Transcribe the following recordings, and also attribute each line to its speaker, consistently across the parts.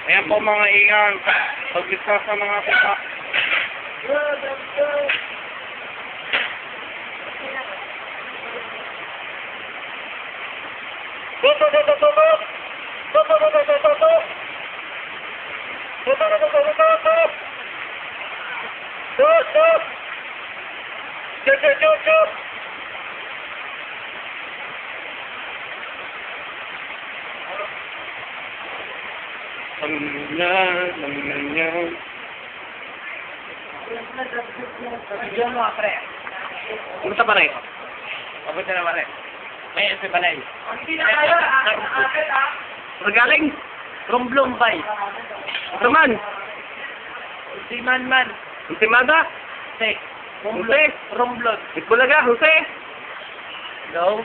Speaker 1: Ayan po mga iyan. Pag-isa sa mga kita. Kumusta pa rin? Mabuti na pare. May si Balay. Magaling? Romblong bay. Ito man? Si Man. Si Mada? Si. Jose? Romblon. Itbulaga, Jose? No.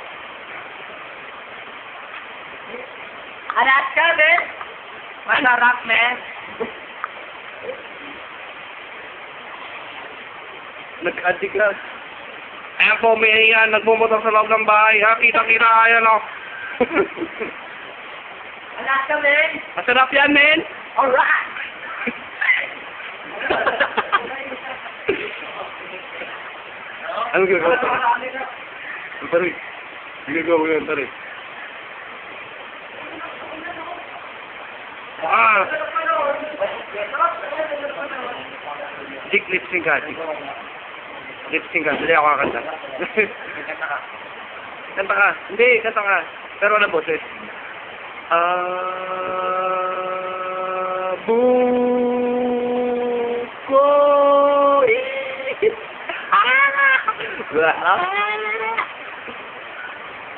Speaker 1: Alas ka, men? Masarap, men? Nag-addict ka. Ayan po, may yan, nagbumotor sa loob ng bahay, ha? Kita-kita, ayan, o.
Speaker 2: Alas ka, men?
Speaker 1: Masarap yan, men?
Speaker 2: Alright!
Speaker 1: Ano ginagawa ko? Tari. Ginagawa ko yan, tari. Jig, lip-sync ka, Jig. Lip-sync ka, hindi ako kakanta. Kanta ka. Hindi, kanta ka. Pero wala boses. Bukoy!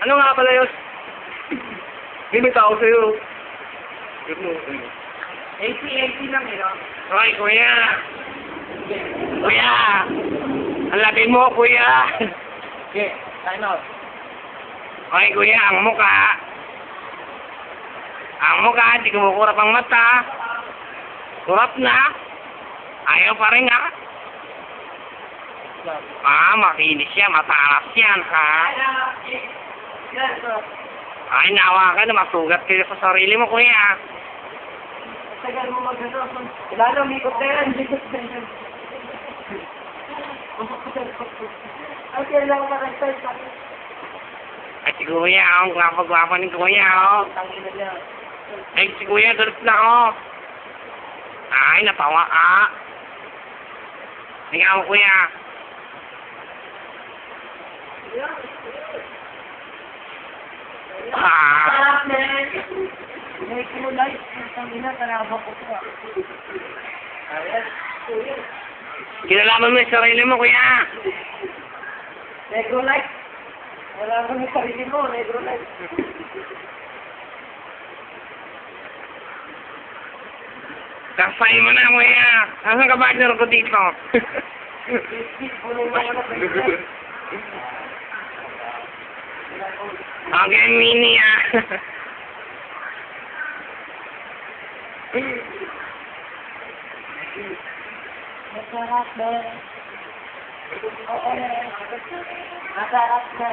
Speaker 1: Ano nga pala yun? May tao sa'yo.
Speaker 2: AC lang, eh, no?
Speaker 1: Hoy, kuya! Kuya! Ang laki mo, kuya!
Speaker 2: Okay, sign off.
Speaker 1: Hoy, kuya, ang mukha! Ang mukha, di kumukurap ang mata. Kurap na. Ayaw pa rin, ha? Makinis yan, matalas yan, ha? Ay, nawa ka na, masugat kayo sa sarili mo, kuya.
Speaker 2: Tagal mo mag-ano. Lalo, mikot na yan. Okay lang mag-start sa akin.
Speaker 1: Ay, si kuya, ang gwapa-gwapa ni kuya, oh. Ay, si kuya, galit na, oh. Ay, natawa, ah. Tingnan mo, kuya.
Speaker 2: Sarap, man. May kulay. Ang ina, tarabak ko ito.
Speaker 1: Kinalaman mo yung sarili mo, kuya.
Speaker 2: Negro light. Wala kang sarili mo, negro light.
Speaker 1: Kasay mo na, kuya. Asan ka partner ko dito? Okay, mini, ah.
Speaker 2: Masarap na. Oo na. Masarap na.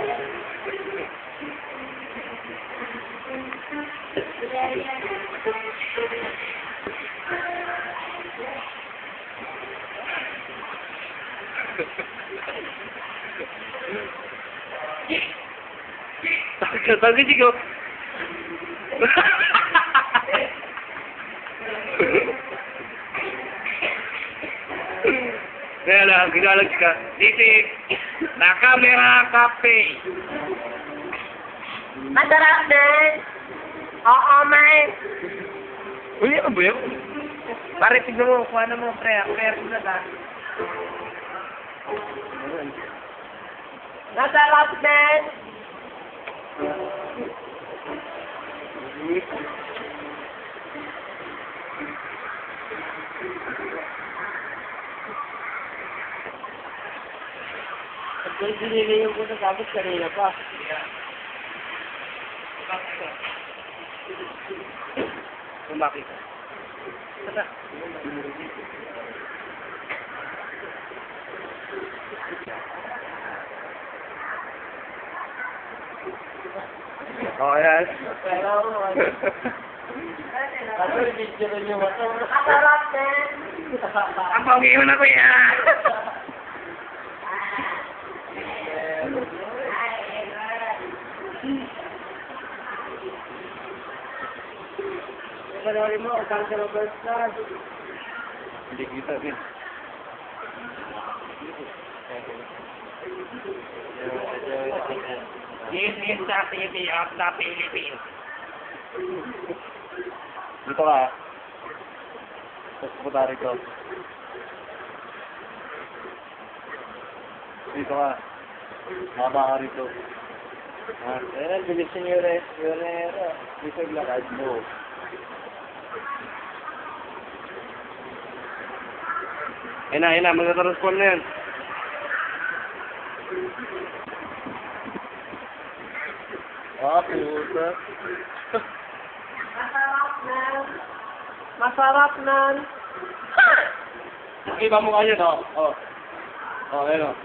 Speaker 1: Tapi sih kok. Kaya ginalag ka. Dito, na camera cafe.
Speaker 2: Masarap na. Oo, man.
Speaker 1: Uy, ano ba yun?
Speaker 2: Pare, tignan mo. Kuha na mo, pre. Pre, na ta. Masarap na. Pag diniliyo ko na tapos kanina pa.
Speaker 1: Lumaki ka. Tata. Oh, yan.
Speaker 2: Pero, Ano yung video niyo ba? Masarap din.
Speaker 1: Ang pogi mo na, kuya.
Speaker 2: Panoorin mo, kung sa Robert na.
Speaker 3: Hindi kita din.
Speaker 1: Yes, sa TV of the Philippines.
Speaker 3: Dito ka. Tapos pupunta rito. Dito ka. Mama ka rito. Eh, bilisin yung rero. Dito yung lakad mo.
Speaker 1: Ayun na, magta-transform na yan.
Speaker 3: Puta.
Speaker 2: Masarap nan. Masarap nan.
Speaker 3: Iba mo kayo, no? Oh. Oh, ayun, oh.